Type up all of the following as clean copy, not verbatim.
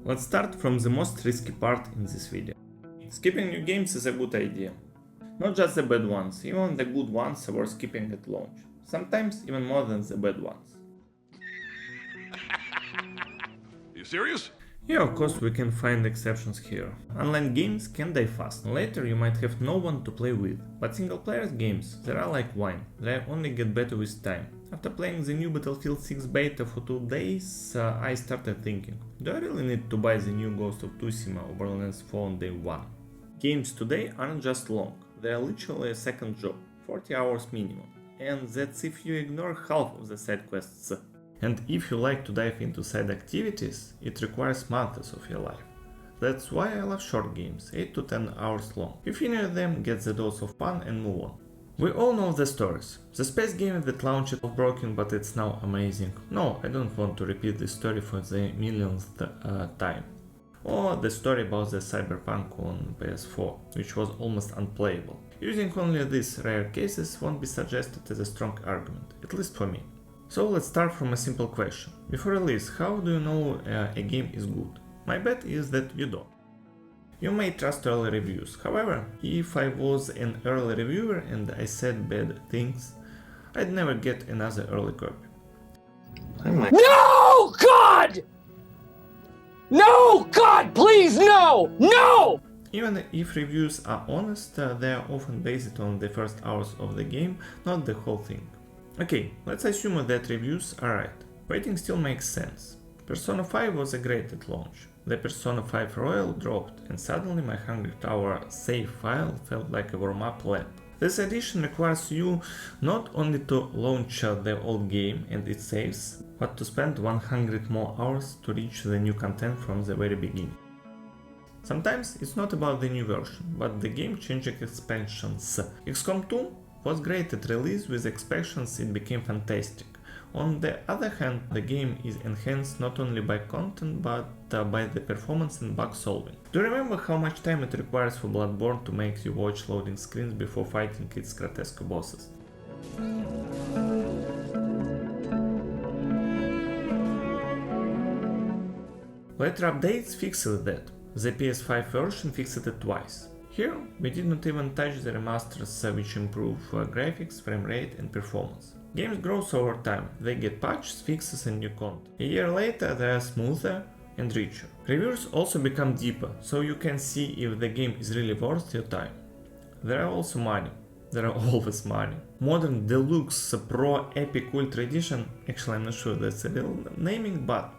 Let's start from the most risky part in this video. Skipping new games is a good idea. Not just the bad ones, even the good ones are worth skipping at launch. Sometimes even more than the bad ones. You serious? Yeah, of course we can find exceptions here. Online games can die fast, and later you might have no one to play with. But single player games, they are like wine, they only get better with time. After playing the new Battlefield 6 beta for 2 days, I started thinking, do I really need to buy the new Ghost of Tsushima or Borderlands 4 on day 1? Games today aren't just long, they are literally a second job, 40 hours minimum. And that's if you ignore half of the side quests. And if you like to dive into side activities, it requires months of your life. That's why I love short games, 8 to 10 hours long. You finish them, get the dose of fun and move on. We all know the stories. The space game that launched was broken but it's now amazing. No, I don't want to repeat this story for the millionth time. Or the story about the Cyberpunk on PS4, which was almost unplayable. Using only these rare cases won't be suggested as a strong argument, at least for me. So let's start from a simple question. Before release, how do you know a game is good? My bet is that you don't. You may trust early reviews, however, if I was an early reviewer and I said bad things, I'd never get another early copy. No, God! No, God, please, no! No! Even if reviews are honest, they are often based on the first hours of the game, not the whole thing. Okay, let's assume that reviews are right. Waiting still makes sense. Persona 5 was a great at launch. The Persona 5 Royal dropped, and suddenly my 100-hour save file felt like a warm-up lap. This edition requires you not only to launch the old game and its saves, but to spend 100 more hours to reach the new content from the very beginning. Sometimes it's not about the new version, but the game-changing expansions. XCOM 2 was great at release, with expansions it became fantastic. On the other hand, the game is enhanced not only by content but by the performance and bug solving. Do you remember how much time it requires for Bloodborne to make you watch loading screens before fighting its grotesque bosses? Later updates fixed that. The PS5 version fixed it twice. Here, we did not even touch the remasters which improve graphics, frame rate and performance. Games grow over time, they get patches, fixes and new content. A year later they are smoother and richer. Reviews also become deeper, so you can see if the game is really worth your time. There are also money. There are always money. Modern Deluxe Pro Epic Ultra Edition, actually I'm not sure that's a real naming, but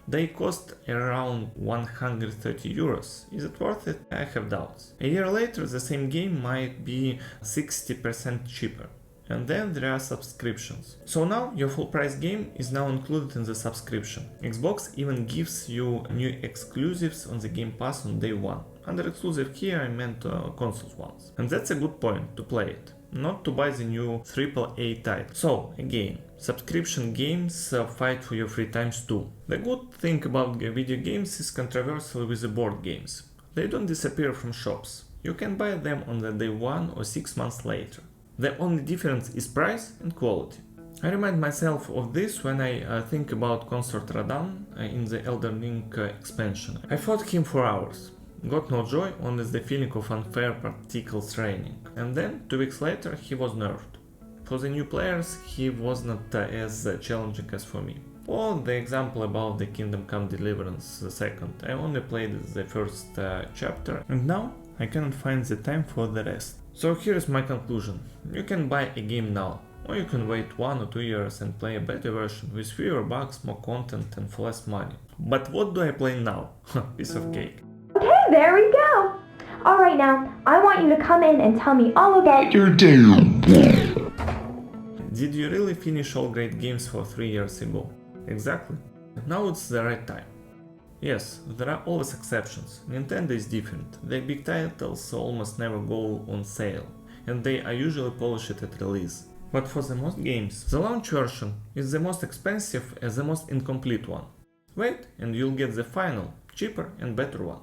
they cost around 130 euros. Is it worth it? I have doubts. A year later the same game might be 60% cheaper. And then there are subscriptions. So now your full price game is now included in the subscription. Xbox even gives you new exclusives on the Game Pass on day 1. Under exclusive here I meant consoles ones. And that's a good point to play it, not to buy the new AAA title. So again, subscription games fight for your free times too. The good thing about video games is controversial with the board games. They don't disappear from shops. You can buy them on the day 1 or 6 months later. The only difference is price and quality. I remind myself of this when I think about Consort Radahn in the Elden Ring expansion. I fought him for hours. Got no joy, only the feeling of unfair particles raining. And then, 2 weeks later, he was nerfed. For the new players, he was not as challenging as for me. Or the example about the Kingdom Come Deliverance II. I only played the first chapter, and now I cannot find the time for the rest. So here is my conclusion. You can buy a game now, or you can wait 1 or 2 years and play a better version with fewer bugs, more content and for less money. But what do I play now? Piece of cake. Okay, there we go. Alright now, I want you to come in and tell me all about You're damn. Did you really finish all great games for 3 years ago? Exactly. Now it's the right time. Yes, there are always exceptions. Nintendo is different. Their big titles almost never go on sale, and they are usually polished at release. But for the most games, the launch version is the most expensive and the most incomplete one. Wait, and you'll get the final, cheaper and better one.